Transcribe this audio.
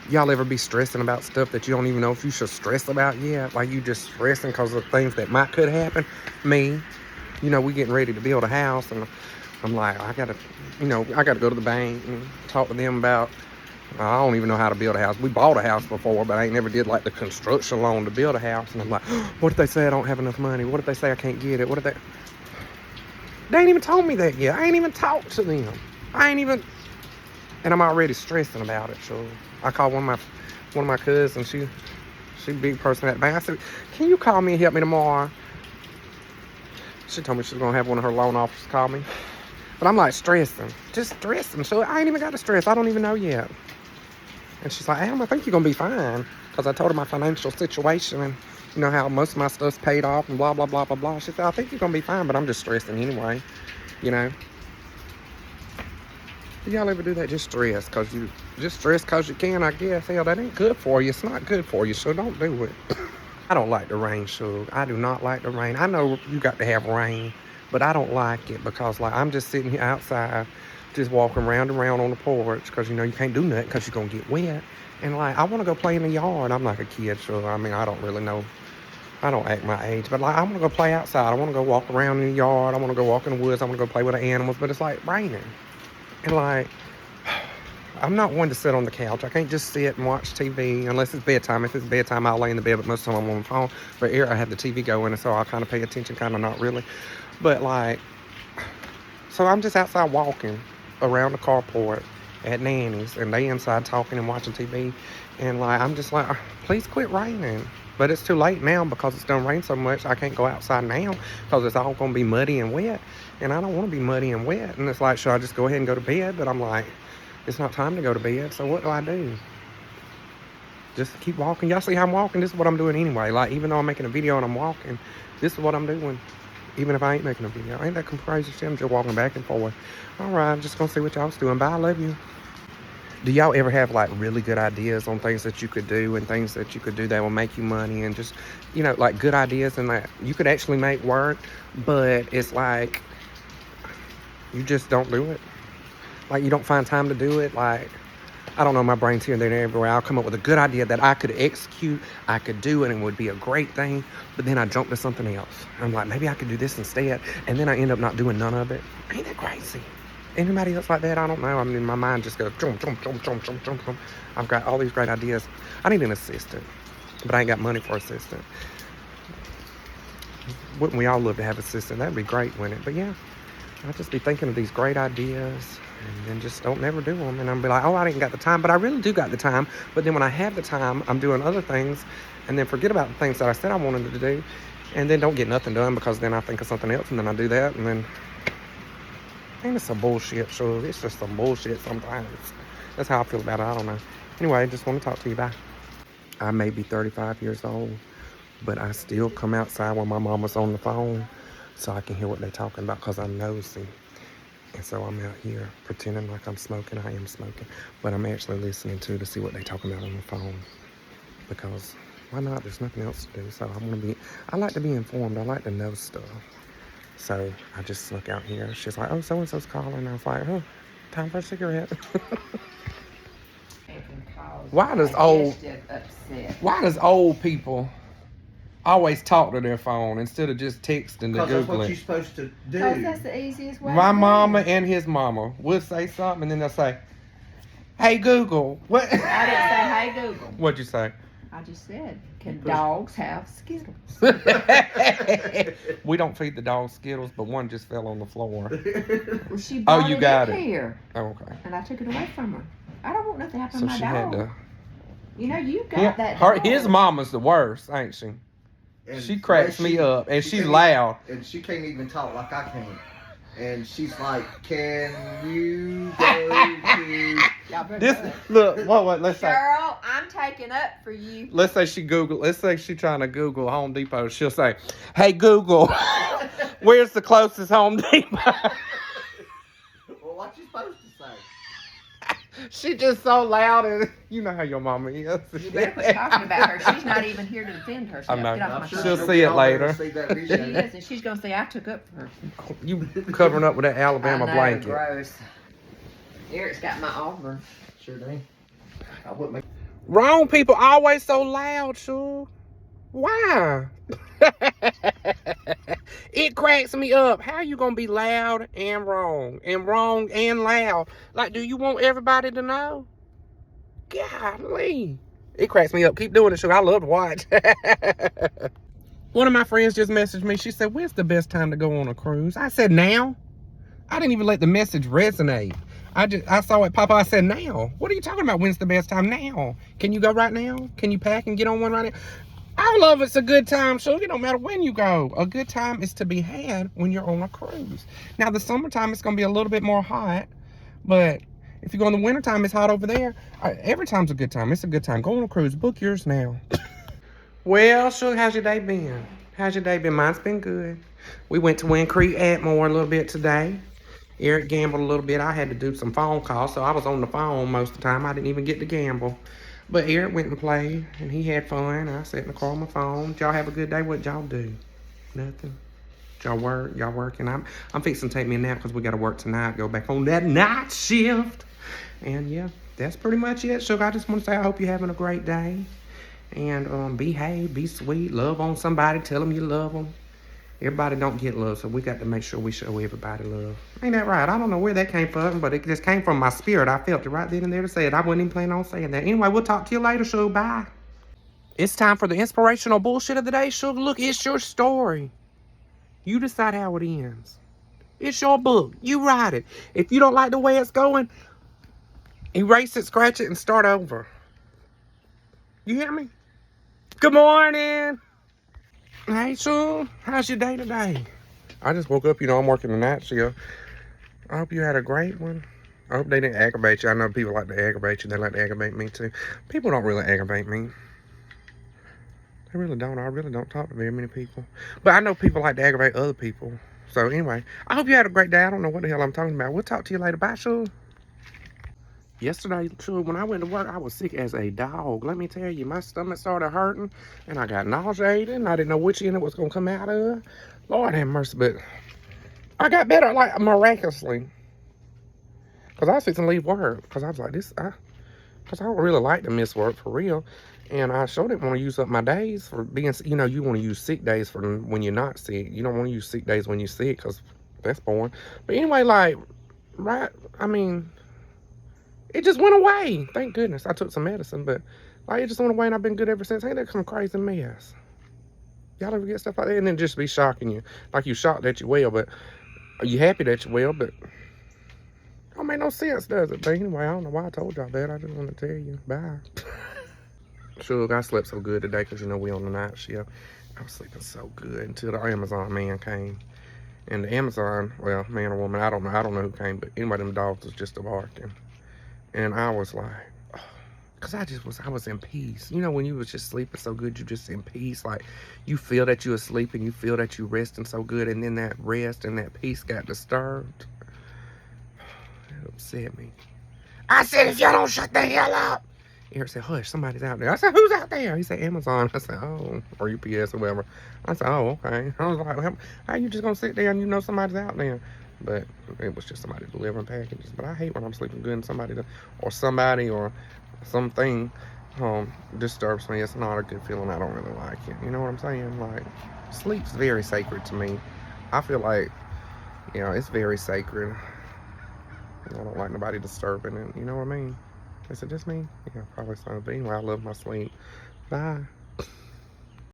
Y'all ever be stressing about stuff that you don't even know if you should stress about yet? Like you just stressing because of things that could happen? Me, we getting ready to build a house, and I'm like, I gotta go to the bank and talk to them about. I don't even know how to build a house. We bought a house before, but I ain't never did like the construction loan to build a house. And I'm like, what if they say I don't have enough money? What if they say I can't get it? What if they ain't even told me that yet. I ain't even talked to them. I ain't even, and I'm already stressing about it. So I called one of my cousins. She big person at the bank. I said, can you call me and help me tomorrow? She told me she was gonna have one of her loan officers call me. But I'm like stressing, just stressing. So I ain't even got to stress. I don't even know yet. And she's like, Adam, I think you're gonna be fine. Because I told her my financial situation and how most of my stuff's paid off and blah, blah, blah, blah, blah. She said, I think you're gonna be fine, but I'm just stressing anyway. Do y'all ever do that? Just stress because you can, I guess. Hell, that ain't good for you. It's not good for you, so don't do it. I don't like the rain, Suge. I do not like the rain. I know you got to have rain, but I don't like it because, like, I'm just sitting here outside, just walking round and round on the porch because, you can't do nothing because you're going to get wet. And, like, I want to go play in the yard. I'm like a kid, so, I mean, I don't really know. I don't act my age, but, like, I want to go play outside. I want to go walk around in the yard. I want to go walk in the woods. I want to go play with the animals, but it's, like, raining. And, like, I'm not one to sit on the couch. I can't just sit and watch TV unless it's bedtime. If it's bedtime, I'll lay in the bed, but most of the time I'm on the phone. But here I have the TV going, and so I'll kind of pay attention, kind of not really. But, like, so I'm just outside walking around the carport at Nanny's, and they inside talking and watching TV. And, like, I'm just like, please quit raining. But it's too late now because it's done rain so much. I can't go outside now because it's all going to be muddy and wet. And I don't want to be muddy and wet. And it's like, should I just go ahead and go to bed? But I'm like, it's not time to go to bed, so what do I do? Just keep walking. Y'all see how I'm walking? This is what I'm doing anyway. Like, even though I'm making a video and I'm walking, this is what I'm doing. Even if I ain't making a video. Ain't that crazy shit? I'm just walking back and forth. All right, I'm just going to see what y'all's doing. Bye, I love you. Do y'all ever have, like, really good ideas on things that you could do and things that you could do that will make you money and just, like, good ideas and that you could actually make work, but it's like you just don't do it? Like, you don't find time to do it. Like, I don't know, my brain's here and there and everywhere. I'll come up with a good idea that I could execute, I could do it, and it would be a great thing. But then I jump to something else. I'm like, maybe I could do this instead. And then I end up not doing none of it. Ain't that crazy? Anybody else like that? I don't know. I mean, my mind just goes, jump, jump, jump, jump, jump, jump, jump. I've got all these great ideas. I need an assistant, but I ain't got money for an assistant. Wouldn't we all love to have an assistant? That'd be great, wouldn't it? But yeah, I just be thinking of these great ideas and then just don't never do them. And I'm be like, oh, I ain't got the time. But I really do got the time. But then when I have the time, I'm doing other things and then forget about the things that I said I wanted to do and then don't get nothing done because then I think of something else and then I do that and then ain't it some bullshit, so it's just some bullshit sometimes. That's how I feel about it. I don't know. Anyway, I just want to talk to you. Bye. I may be 35 years old, but I still come outside when my mama's on the phone so I can hear what they're talking about because I'm nosy. And so I'm out here pretending like I'm smoking. I am smoking. But I'm actually listening to see what they're talking about on the phone. Because why not? There's nothing else to do. So I like to be informed. I like to know stuff. So I just snuck out here. She's like, oh, so-and-so's calling. I was like, oh, time for a cigarette. Why does old people always talk to their phone instead of just texting to Google it? Because that's what you're supposed to do. Because that's the easiest way. My mama and his mama would say something and then they'll say, hey, Google. What? I didn't say, hey, Google. What'd you say? I just said, can dogs have Skittles? We don't feed the dog Skittles, but one just fell on the floor. Well, she brought you got it. Here. Oh, okay. And I took it away from her. I don't want nothing to happen So to my she dog. had to. You got that dog. His mama's the worst, ain't she? And she cracks me up, and she's loud. And she can't even talk like I can. And she's like, can you go to... Look, let's say. Girl, I'm taking up for you. Let's say she's trying to Google Home Depot. She'll say, hey, Google, where's the closest Home Depot? Well, what you supposed to say? She just so loud, and you know how your mama is. You better quit talking about her. She's not even here to defend herself. I know. Get off my She'll phone. see it later. See that She video. is, and she's going to say, I took up for her. You covering up with that Alabama I know, blanket. Gross. Eric's got my Auburn. Sure do. I wouldn't make... Wrong people always so loud, Suge. Why? It cracks me up. How you gonna be loud and wrong and loud? Like, do you want everybody to know? Golly. It cracks me up. Keep doing it, Suge. I love to watch. One of my friends just messaged me. She said, when's the best time to go on a cruise? I said, now. I didn't even let the message resonate. I saw it pop up. I said, now. What are you talking about? When's the best time? Now. Can you go right now? Can you pack and get on one right now? All of it's a good time, so it don't matter when you go. A good time is to be had when you're on a cruise. Now, the summertime, it's going to be a little bit more hot, but if you go in the wintertime, it's hot over there. Every time's a good time. It's a good time. Go on a cruise. Book yours now. Well, Suge, how's your day been? How's your day been? Mine's been good. We went to Wind Creek Atmore a little bit today. Eric gambled a little bit. I had to do some phone calls, so I was on the phone most of the time. I didn't even get to gamble. But Eric went and played, and he had fun. I sat in the car on my phone. Did y'all have a good day? What y'all do? Nothing. Y'all work? Y'all working? I'm fixing to take me a nap because we got to work tonight. Go back on that night shift. And yeah, that's pretty much it. Sugar, I just want to say I hope you're having a great day. And behave, be sweet, love on somebody, tell them you love them. Everybody don't get love, so we got to make sure we show everybody love. Ain't that right? I don't know where that came from, but it just came from my spirit. I felt it right then and there to say it. I wasn't even planning on saying that. Anyway, we'll talk to you later, Suge. Bye. It's time for the inspirational bullshit of the day, Suge. Look, it's your story. You decide how it ends. It's your book. You write it. If you don't like the way it's going, erase it, scratch it, and start over. You hear me? Good morning. Hey, Suge. How's your day today? I just woke up. You know, I'm working the night shift. I hope you had a great one. I hope they didn't aggravate you. I know people like to aggravate you. They like to aggravate me, too. People don't really aggravate me. They really don't. I really don't talk to very many people. But I know people like to aggravate other people. So, anyway, I hope you had a great day. I don't know what the hell I'm talking about. We'll talk to you later. Bye, Suge. Yesterday, Suge, when I went to work, I was sick as a dog. Let me tell you, my stomach started hurting, and I got nauseated, and I didn't know which end it was going to come out of. Lord have mercy, but I got better, like, miraculously. Because I was fixing to leave work, because I was like, because I don't really like to miss work, for real. And I sure didn't want to use up my days for being, you know, you want to use sick days for when you're not sick. You don't want to use sick days when you're sick, because that's boring. But anyway, like, right, I mean, it just went away. Thank goodness. I took some medicine, but like it just went away and I've been good ever since. Ain't that some crazy mess? Y'all ever get stuff like that? And then just be shocking you. Like you shocked that you well, but are you happy that you well, but it don't make no sense, does it? But anyway, I don't know why I told y'all that. I just want to tell you. Bye. Suge, I slept so good today because you know we on the night shift. I was sleeping so good until the Amazon man came. And the Amazon, well, man or woman, I don't know who came, but anyway, them dogs was just barking. And I was like, oh, cause I was in peace. You know, when you was just sleeping so good, you just in peace. Like you feel that you asleep and you feel that you resting so good. And then that rest and that peace got disturbed. It upset me. I said, if y'all don't shut the hell up. Eric said, hush, somebody's out there. I said, who's out there? He said, Amazon. I said, oh, or UPS or whatever. I said, oh, okay. I was like, how you just gonna sit there and you know somebody's out there? But it was just somebody delivering packages. But I hate when I'm sleeping good and somebody or something disturbs me. It's not a good feeling. I don't really like it. You know what I'm saying? Like, sleep's very sacred to me. I feel like, you know, it's very sacred. I don't like nobody disturbing it. You know what I mean? Is it just me? Yeah, probably so. But anyway, I love my sleep. Bye.